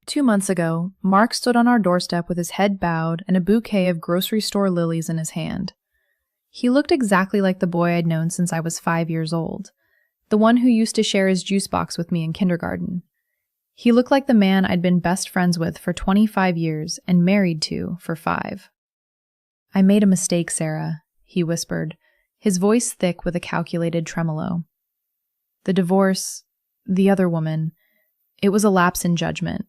2 months ago, Mark stood on our doorstep with his head bowed and a bouquet of grocery store lilies in his hand. He looked exactly like the boy I'd known since I was 5 years old, the one who used to share his juice box with me in kindergarten. He looked like the man I'd been best friends with for 25 years and married to for 5. "I made a mistake, Sarah," he whispered, his voice thick with a calculated tremolo. "The divorce, the other woman, it was a lapse in judgment.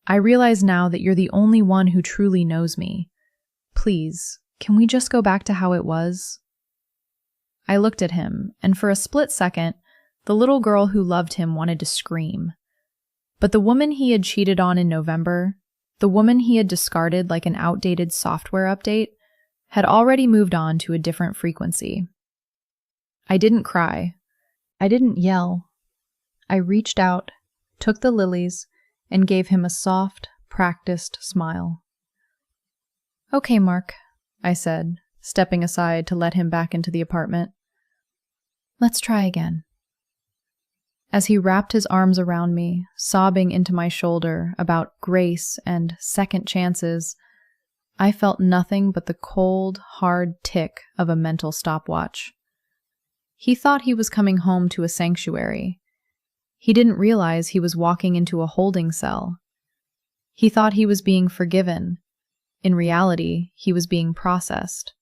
I realize now that you're the only one who truly knows me. Please, can we just go back to how it was?" I looked at him, and for a split second, the little girl who loved him wanted to scream. But the woman he had cheated on in November, the woman he had discarded like an outdated software update, had already moved on to a different frequency. I didn't cry. I didn't yell. I reached out, took the lilies, and gave him a soft, practiced smile. "Okay, Mark," I said, stepping aside to let him back into the apartment. "Let's try again." As he wrapped his arms around me, sobbing into my shoulder about grace and second chances, I felt nothing but the cold, hard tick of a mental stopwatch. He thought he was coming home to a sanctuary. He didn't realize he was walking into a holding cell. He thought he was being forgiven. In reality, he was being processed.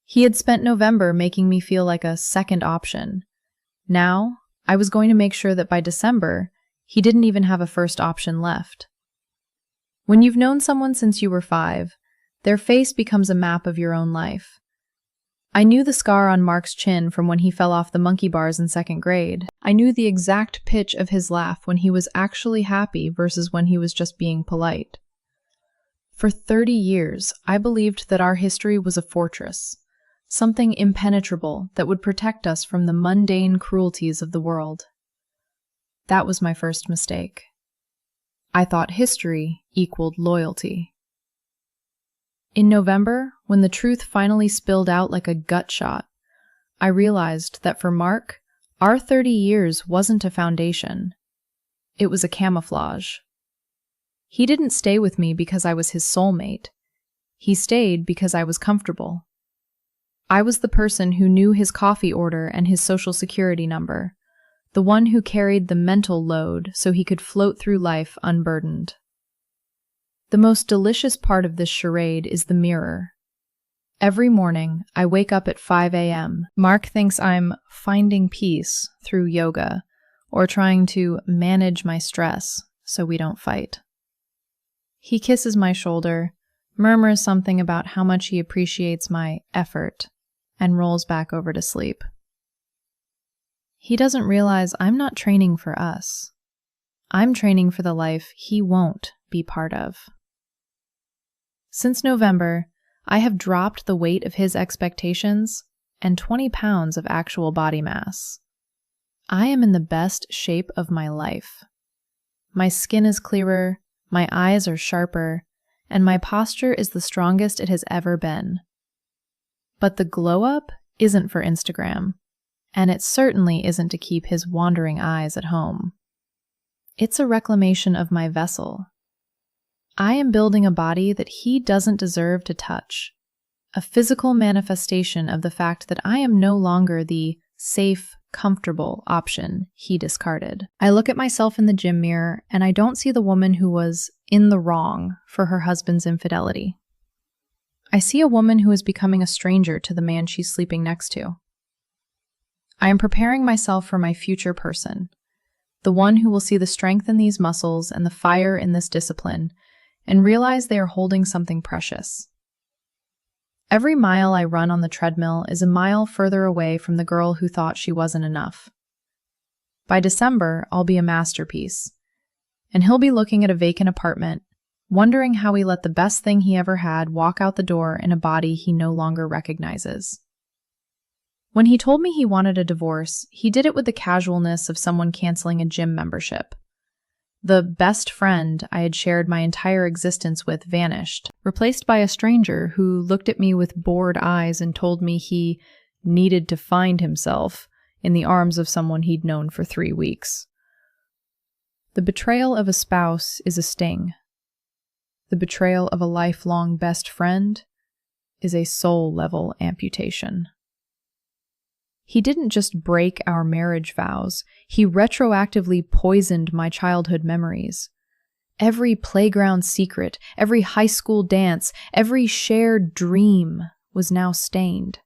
He had spent November making me feel like a second option. Now, I was going to make sure that by December, he didn't even have a first option left. When you've known someone since you were 5, their face becomes a map of your own life. I knew the scar on Mark's chin from when he fell off the monkey bars in 2nd grade. I knew the exact pitch of his laugh when he was actually happy versus when he was just being polite. For 30 years, I believed that our history was a fortress, something impenetrable that would protect us from the mundane cruelties of the world. That was my first mistake. I thought history equaled loyalty. In November, when the truth finally spilled out like a gut shot, I realized that for Mark, our 30 years wasn't a foundation. It was a camouflage. He didn't stay with me because I was his soulmate. He stayed because I was comfortable. I was the person who knew his coffee order and his social security number, the one who carried the mental load so he could float through life unburdened. The most delicious part of this charade is the mirror. Every morning, I wake up at 5 a.m. Mark thinks I'm finding peace through yoga or trying to manage my stress so we don't fight. He kisses my shoulder, murmurs something about how much he appreciates my effort, and rolls back over to sleep. He doesn't realize I'm not training for us. I'm training for the life he won't be part of. Since November, I have dropped the weight of his expectations and 20 pounds of actual body mass. I am in the best shape of my life. My skin is clearer, my eyes are sharper, and my posture is the strongest it has ever been. But the glow-up isn't for Instagram, and it certainly isn't to keep his wandering eyes at home. It's a reclamation of my vessel. I am building a body that he doesn't deserve to touch, a physical manifestation of the fact that I am no longer the safe, comfortable option he discarded. I look at myself in the gym mirror, and I don't see the woman who was in the wrong for her husband's infidelity. I see a woman who is becoming a stranger to the man she's sleeping next to. I am preparing myself for my future person, the one who will see the strength in these muscles and the fire in this discipline, and realize they are holding something precious. Every mile I run on the treadmill is a mile further away from the girl who thought she wasn't enough. By December, I'll be a masterpiece, and he'll be looking at a vacant apartment, wondering how he let the best thing he ever had walk out the door in a body he no longer recognizes. When he told me he wanted a divorce, he did it with the casualness of someone canceling a gym membership. The best friend I had shared my entire existence with vanished, replaced by a stranger who looked at me with bored eyes and told me he needed to find himself in the arms of someone he'd known for 3 weeks. The betrayal of a spouse is a sting. The betrayal of a lifelong best friend is a soul-level amputation. He didn't just break our marriage vows, he retroactively poisoned my childhood memories. Every playground secret, every high school dance, every shared dream was now stained.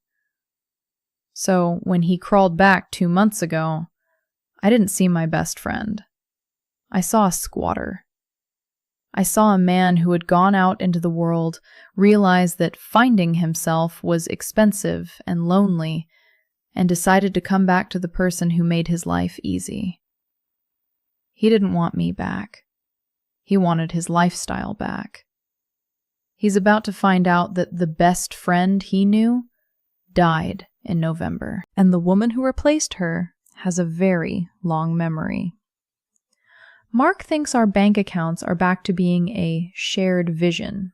So when he crawled back 2 months ago, I didn't see my best friend. I saw a squatter. I saw a man who had gone out into the world, realized that finding himself was expensive and lonely, and decided to come back to the person who made his life easy. He didn't want me back. He wanted his lifestyle back. He's about to find out that the best friend he knew died in November, and the woman who replaced her has a very long memory. Mark thinks our bank accounts are back to being a shared vision.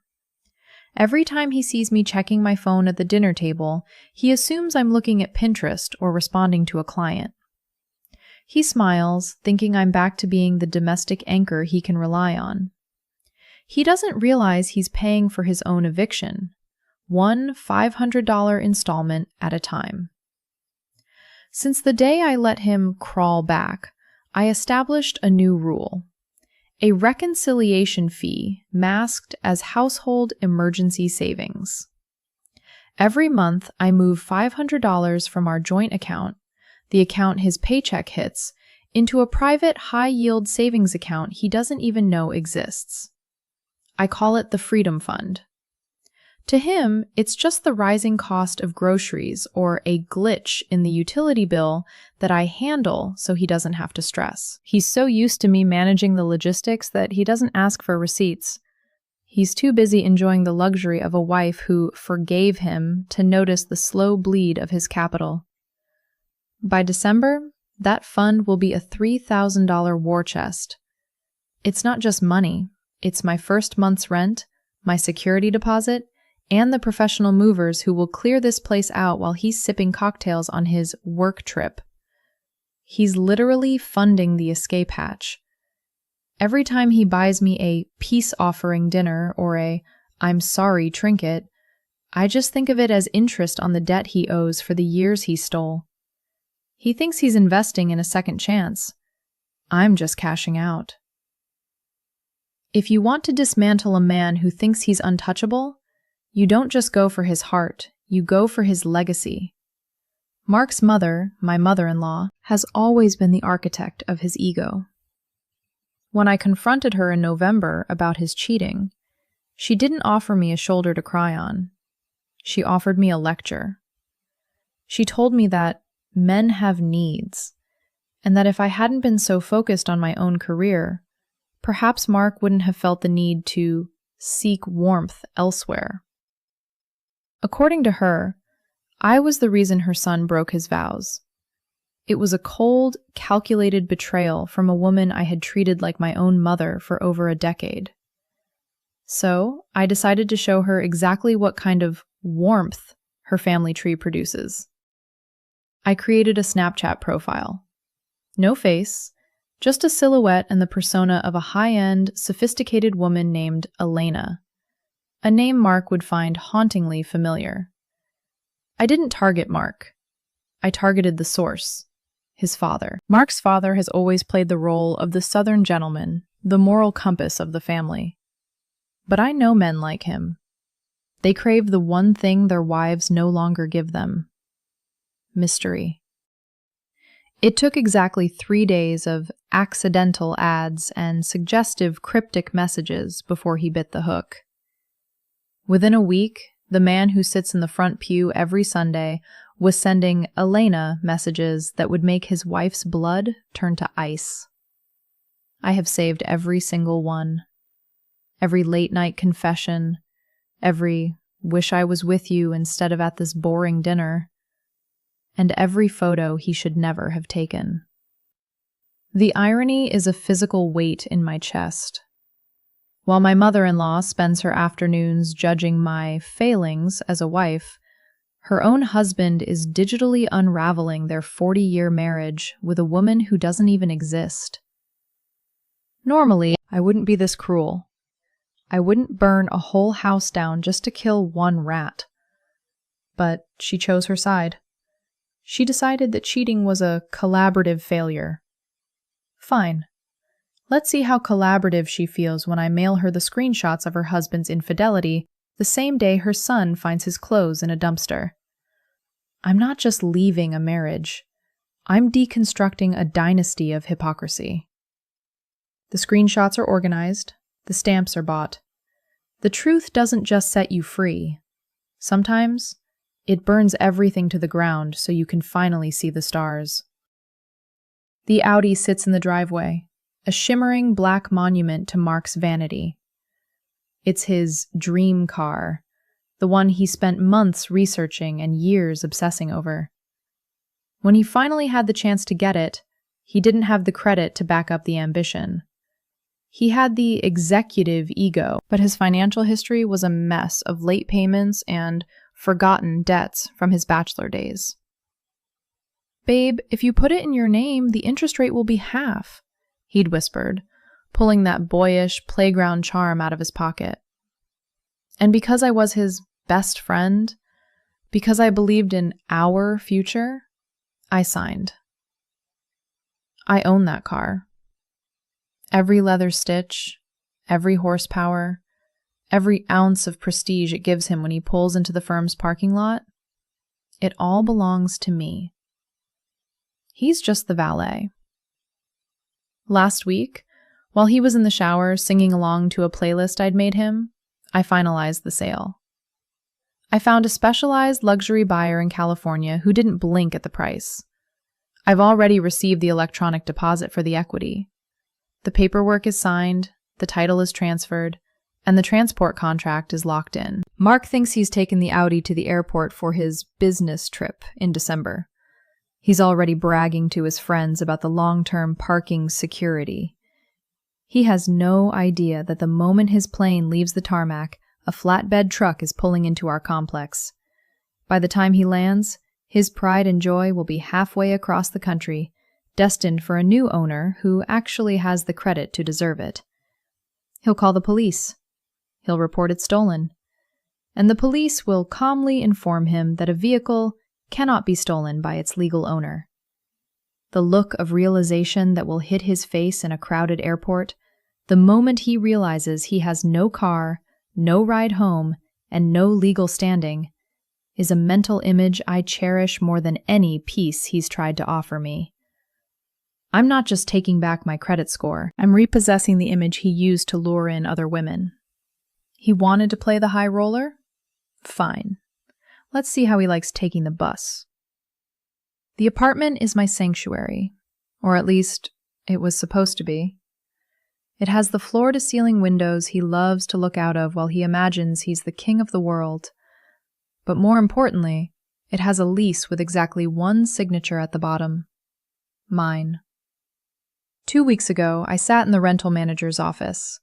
Every time he sees me checking my phone at the dinner table, he assumes I'm looking at Pinterest or responding to a client. He smiles, thinking I'm back to being the domestic anchor he can rely on. He doesn't realize he's paying for his own eviction, one $500 installment at a time. Since the day I let him crawl back, I established a new rule: a reconciliation fee masked as household emergency savings. Every month, I move $500 from our joint account, the account his paycheck hits, into a private high-yield savings account he doesn't even know exists. I call it the Freedom Fund. To him, it's just the rising cost of groceries or a glitch in the utility bill that I handle so he doesn't have to stress. He's so used to me managing the logistics that he doesn't ask for receipts. He's too busy enjoying the luxury of a wife who forgave him to notice the slow bleed of his capital. By December, that fund will be a $3,000 war chest. It's not just money, it's my first month's rent, my security deposit, and the professional movers who will clear this place out while he's sipping cocktails on his work trip. He's literally funding the escape hatch. Every time he buys me a peace offering dinner or a I'm sorry trinket, I just think of it as interest on the debt he owes for the years he stole. He thinks he's investing in a second chance. I'm just cashing out. If you want to dismantle a man who thinks he's untouchable, you don't just go for his heart, you go for his legacy. Mark's mother, my mother-in-law, has always been the architect of his ego. When I confronted her in November about his cheating, she didn't offer me a shoulder to cry on. She offered me a lecture. She told me that men have needs, and that if I hadn't been so focused on my own career, perhaps Mark wouldn't have felt the need to seek warmth elsewhere. According to her, I was the reason her son broke his vows. It was a cold, calculated betrayal from a woman I had treated like my own mother for over a decade. So, I decided to show her exactly what kind of warmth her family tree produces. I created a Snapchat profile. No face, just a silhouette and the persona of a high-end, sophisticated woman named Elena, a name Mark would find hauntingly familiar. I didn't target Mark. I targeted the source, his father. Mark's father has always played the role of the Southern gentleman, the moral compass of the family. But I know men like him. They crave the one thing their wives no longer give them: mystery. It took exactly 3 days of accidental ads and suggestive cryptic messages before he bit the hook. Within a week, the man who sits in the front pew every Sunday was sending Elena messages that would make his wife's blood turn to ice. I have saved every single one. Every late-night confession, every wish I was with you instead of at this boring dinner, and every photo he should never have taken. The irony is a physical weight in my chest. While my mother-in-law spends her afternoons judging my failings as a wife, her own husband is digitally unraveling their 40-year marriage with a woman who doesn't even exist. Normally, I wouldn't be this cruel. I wouldn't burn a whole house down just to kill one rat. But she chose her side. She decided that cheating was a collaborative failure. Fine. Let's see how collaborative she feels when I mail her the screenshots of her husband's infidelity the same day her son finds his clothes in a dumpster. I'm not just leaving a marriage. I'm deconstructing a dynasty of hypocrisy. The screenshots are organized. The stamps are bought. The truth doesn't just set you free. Sometimes, it burns everything to the ground so you can finally see the stars. The Audi sits in the driveway, a shimmering black monument to Mark's vanity. It's his dream car, the one he spent months researching and years obsessing over. When he finally had the chance to get it, he didn't have the credit to back up the ambition. He had the executive ego, but his financial history was a mess of late payments and forgotten debts from his bachelor days. "Babe, if you put it in your name, the interest rate will be half," he'd whispered, pulling that boyish playground charm out of his pocket. And because I was his best friend, because I believed in our future, I signed. I own that car. Every leather stitch, every horsepower, every ounce of prestige it gives him when he pulls into the firm's parking lot, it all belongs to me. He's just the valet. Last week, while he was in the shower singing along to a playlist I'd made him, I finalized the sale. I found a specialized luxury buyer in California who didn't blink at the price. I've already received the electronic deposit for the equity. The paperwork is signed, the title is transferred, and the transport contract is locked in. Mark thinks he's taken the Audi to the airport for his business trip in December. He's already bragging to his friends about the long-term parking security. He has no idea that the moment his plane leaves the tarmac, a flatbed truck is pulling into our complex. By the time he lands, his pride and joy will be halfway across the country, destined for a new owner who actually has the credit to deserve it. He'll call the police. He'll report it stolen. And the police will calmly inform him that a vehicle cannot be stolen by its legal owner. The look of realization that will hit his face in a crowded airport, the moment he realizes he has no car, no ride home, and no legal standing, is a mental image I cherish more than any piece he's tried to offer me. I'm not just taking back my credit score, I'm repossessing the image he used to lure in other women. He wanted to play the high roller? Fine. Let's see how he likes taking the bus. The apartment is my sanctuary, or at least it was supposed to be. It has the floor-to-ceiling windows he loves to look out of while he imagines he's the king of the world. But more importantly, it has a lease with exactly one signature at the bottom. Mine. 2 weeks ago, I sat in the rental manager's office.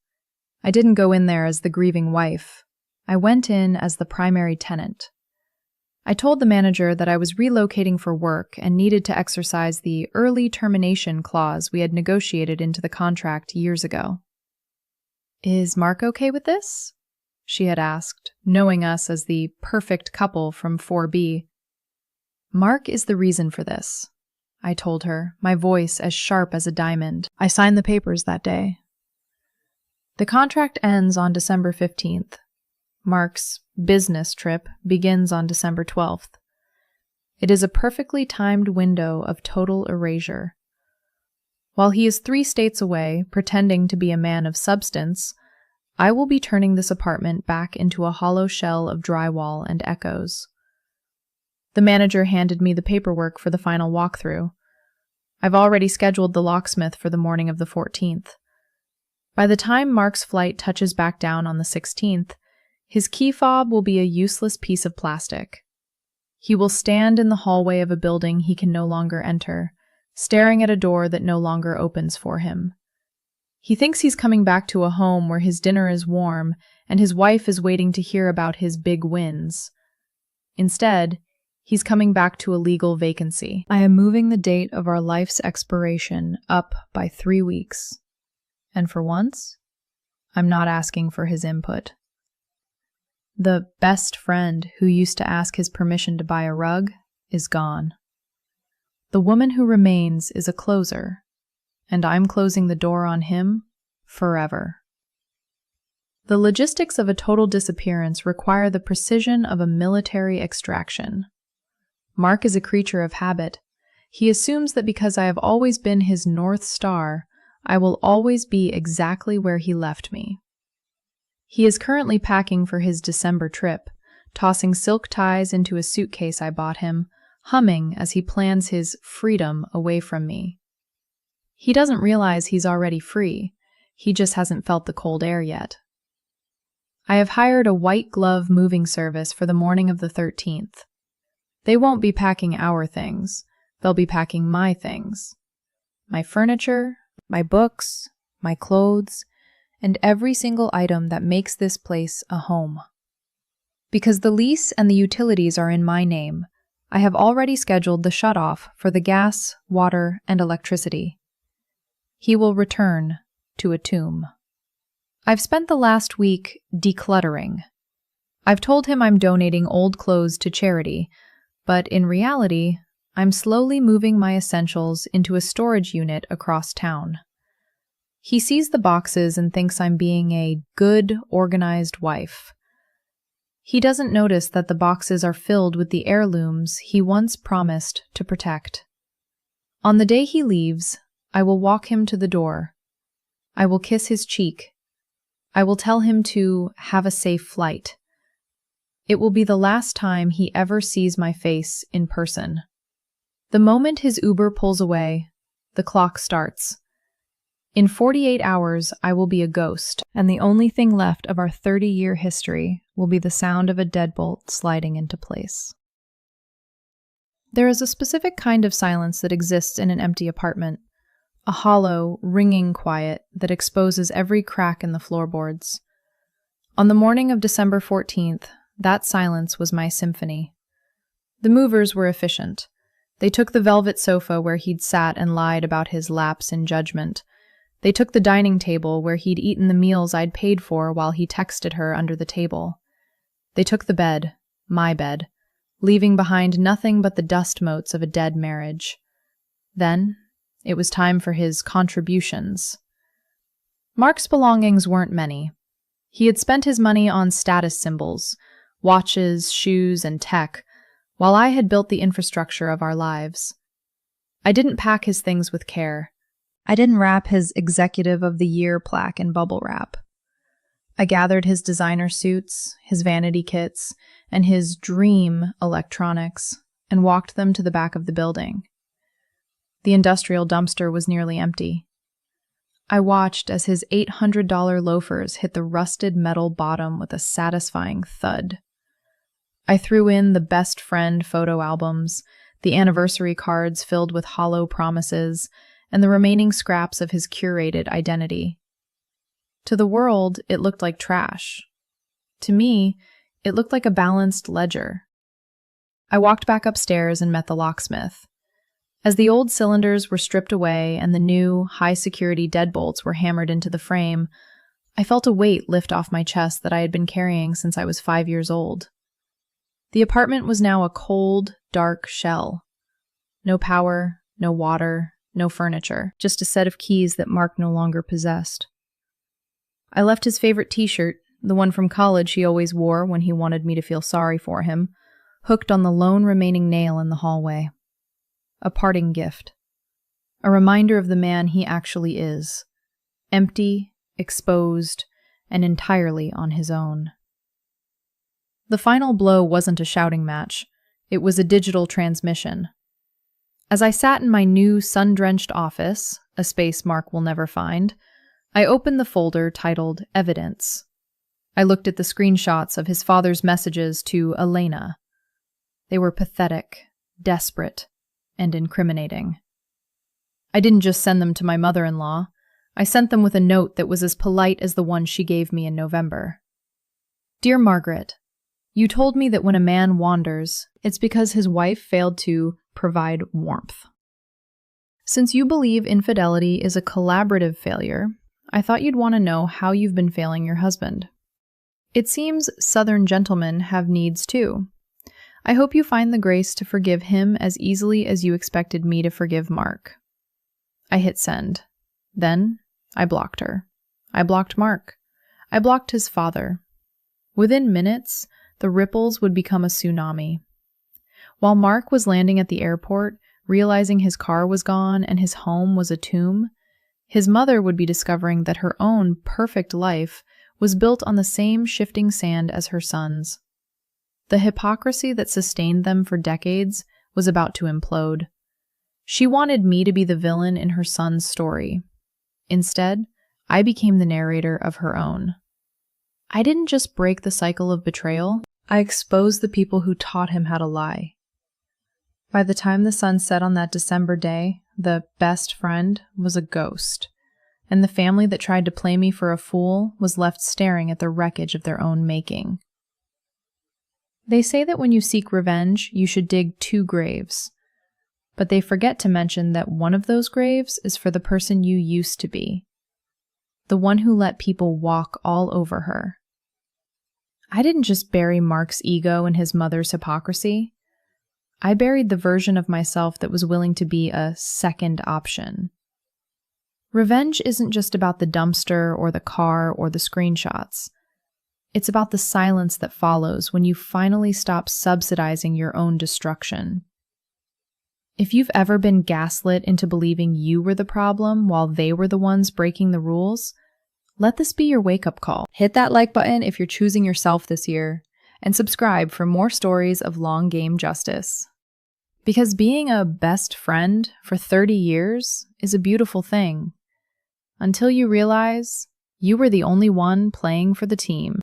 I didn't go in there as the grieving wife. I went in as the primary tenant. I told the manager that I was relocating for work and needed to exercise the early termination clause we had negotiated into the contract years ago. "Is Mark okay with this?" she had asked, knowing us as the perfect couple from 4B. "Mark is the reason for this," I told her, my voice as sharp as a diamond. I signed the papers that day. The contract ends on December 15th. Mark's business trip begins on December 12th. It is a perfectly timed window of total erasure. While he is 3 states away, pretending to be a man of substance, I will be turning this apartment back into a hollow shell of drywall and echoes. The manager handed me the paperwork for the final walkthrough. I've already scheduled the locksmith for the morning of the 14th. By the time Mark's flight touches back down on the 16th, his key fob will be a useless piece of plastic. He will stand in the hallway of a building he can no longer enter, staring at a door that no longer opens for him. He thinks he's coming back to a home where his dinner is warm and his wife is waiting to hear about his big wins. Instead, he's coming back to a legal vacancy. I am moving the date of our life's expiration up by 3 weeks. And for once, I'm not asking for his input. The best friend who used to ask his permission to buy a rug is gone. The woman who remains is a closer, and I'm closing the door on him forever. The logistics of a total disappearance require the precision of a military extraction. Mark is a creature of habit. He assumes that because I have always been his North Star, I will always be exactly where he left me. He is currently packing for his December trip, tossing silk ties into a suitcase I bought him, humming as he plans his freedom away from me. He doesn't realize he's already free. He just hasn't felt the cold air yet. I have hired a white glove moving service for the morning of the 13th. They won't be packing our things. They'll be packing my things. My furniture, my books, my clothes, and every single item that makes this place a home. Because the lease and the utilities are in my name, I have already scheduled the shut-off for the gas, water, and electricity. He will return to a tomb. I've spent the last week decluttering. I've told him I'm donating old clothes to charity, but in reality, I'm slowly moving my essentials into a storage unit across town. He sees the boxes and thinks I'm being a good, organized wife. He doesn't notice that the boxes are filled with the heirlooms he once promised to protect. On the day he leaves, I will walk him to the door. I will kiss his cheek. I will tell him to have a safe flight. It will be the last time he ever sees my face in person. The moment his Uber pulls away, the clock starts. In 48 hours, I will be a ghost, and the only thing left of our 30-year history will be the sound of a deadbolt sliding into place. There is a specific kind of silence that exists in an empty apartment, a hollow, ringing quiet that exposes every crack in the floorboards. On the morning of December 14th, that silence was my symphony. The movers were efficient. They took the velvet sofa where he'd sat and lied about his lapse in judgment. They took the dining table where he'd eaten the meals I'd paid for while he texted her under the table. They took the bed, my bed, leaving behind nothing but the dust motes of a dead marriage. Then, it was time for his contributions. Mark's belongings weren't many. He had spent his money on status symbols, watches, shoes, and tech, while I had built the infrastructure of our lives. I didn't pack his things with care. I didn't wrap his Executive of the Year plaque in bubble wrap. I gathered his designer suits, his vanity kits, and his dream electronics, and walked them to the back of the building. The industrial dumpster was nearly empty. I watched as his $800 loafers hit the rusted metal bottom with a satisfying thud. I threw in the best friend photo albums, the anniversary cards filled with hollow promises, and the remaining scraps of his curated identity. To the world, it looked like trash. To me, it looked like a balanced ledger. I walked back upstairs and met the locksmith. As the old cylinders were stripped away and the new, high-security deadbolts were hammered into the frame, I felt a weight lift off my chest that I had been carrying since I was 5 years old. The apartment was now a cold, dark shell. No power, no water, no furniture, just a set of keys that Mark no longer possessed. I left his favorite t-shirt, the one from college he always wore when he wanted me to feel sorry for him, hooked on the lone remaining nail in the hallway. A parting gift. A reminder of the man he actually is. Empty, exposed, and entirely on his own. The final blow wasn't a shouting match. It was a digital transmission. As I sat in my new sun-drenched office, a space Mark will never find, I opened the folder titled Evidence. I looked at the screenshots of his father's messages to Elena. They were pathetic, desperate, and incriminating. I didn't just send them to my mother-in-law. I sent them with a note that was as polite as the one she gave me in November. Dear Margaret, you told me that when a man wanders, it's because his wife failed to provide warmth. Since you believe infidelity is a collaborative failure, I thought you'd want to know how you've been failing your husband. It seems Southern gentlemen have needs too. I hope you find the grace to forgive him as easily as you expected me to forgive Mark. I hit send. Then, I blocked her. I blocked Mark. I blocked his father. Within minutes, the ripples would become a tsunami. While Mark was landing at the airport, realizing his car was gone and his home was a tomb, his mother would be discovering that her own perfect life was built on the same shifting sand as her son's. The hypocrisy that sustained them for decades was about to implode. She wanted me to be the villain in her son's story. Instead, I became the narrator of her own. I didn't just break the cycle of betrayal, I exposed the people who taught him how to lie. By the time the sun set on that December day, the best friend was a ghost, and the family that tried to play me for a fool was left staring at the wreckage of their own making. They say that when you seek revenge, you should dig 2 graves, but they forget to mention that one of those graves is for the person you used to be, the one who let people walk all over her. I didn't just bury Mark's ego and his mother's hypocrisy. I buried the version of myself that was willing to be a second option. Revenge isn't just about the dumpster or the car or the screenshots. It's about the silence that follows when you finally stop subsidizing your own destruction. If you've ever been gaslit into believing you were the problem while they were the ones breaking the rules, let this be your wake-up call. Hit that like button if you're choosing yourself this year, and subscribe for more stories of long game justice. Because being a best friend for 30 years is a beautiful thing, until you realize you were the only one playing for the team.